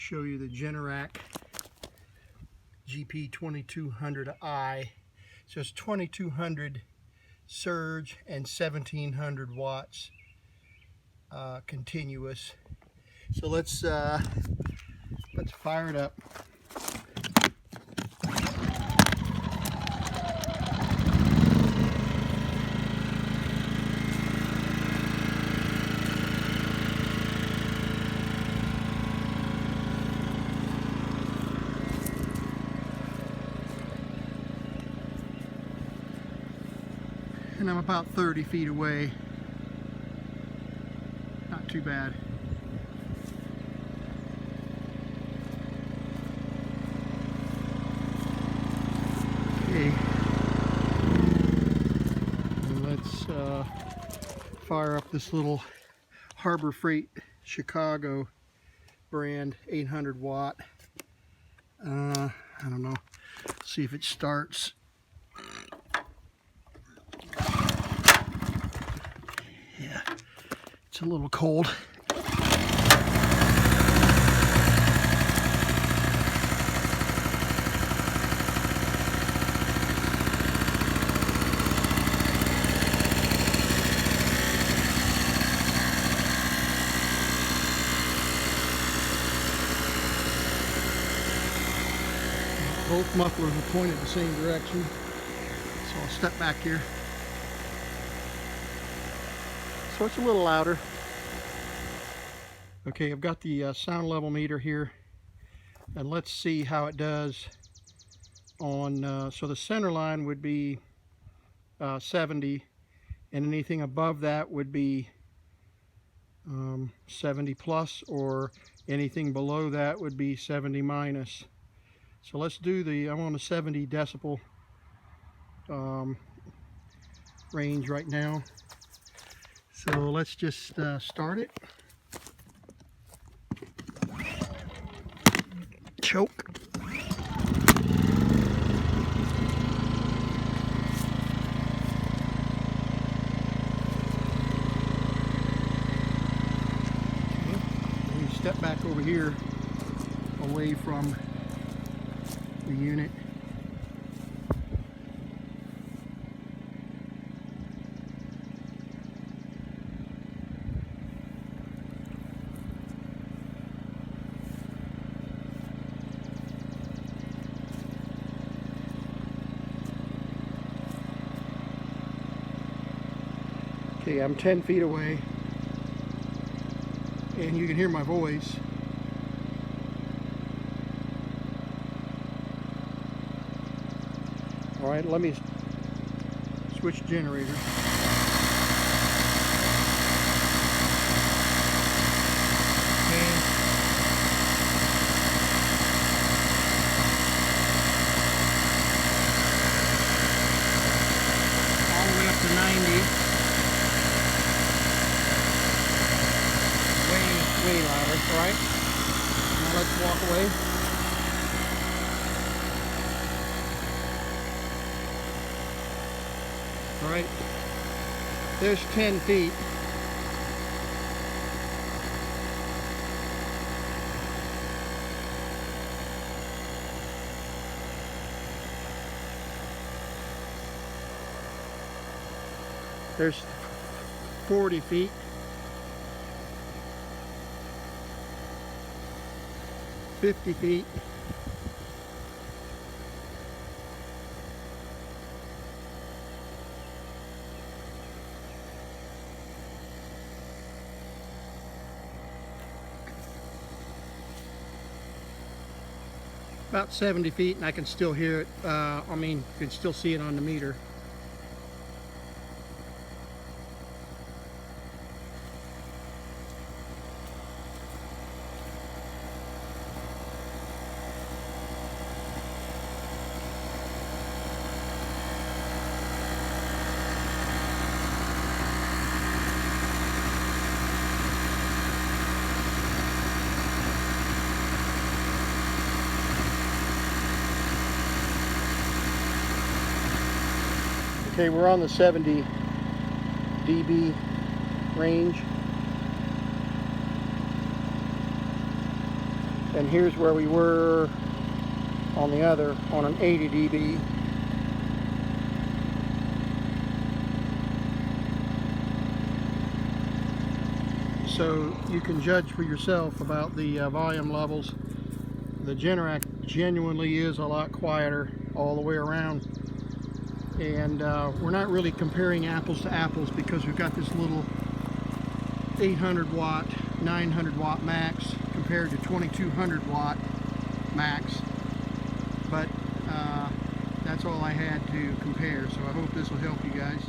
show you the Generac GP2200i. So it's 2200 surge and 1700 watts continuous. So let's fire it up. And I'm about 30 feet away. Not too bad. Okay. And let's fire up this little Harbor Freight Chicago brand 800 watt. I don't know. See if it starts. Yeah, it's a little cold. Both mufflers are pointed the same direction, so I'll step back here. So it's a little louder. Okay, I've got the sound level meter here, and let's see how it does on, so the center line would be 70, and anything above that would be 70 plus, or anything below that would be 70 minus. So let's do I'm on a 70 decibel range right now. So let's just start it. Choke. Okay. We step back over here away from the unit. Okay, I'm 10 feet away, and you can hear my voice. All right, let me switch generators. All the way up to 90. Way louder, all right? Now let's walk away. All right, there's 10 feet. There's 40 feet. 50 feet. About 70 feet, and I can still hear it. I mean, you can still see it on the meter. Okay, we're on the 70 dB range, And here's where we were on the other, on an 80 dB. So you can judge for yourself about the volume levels. The Generac genuinely is a lot quieter all the way around. And we're not really comparing apples to apples because we've got this little 800 watt, 900 watt max compared to 2200 watt max. But that's all I had to compare, so I hope this will help you guys.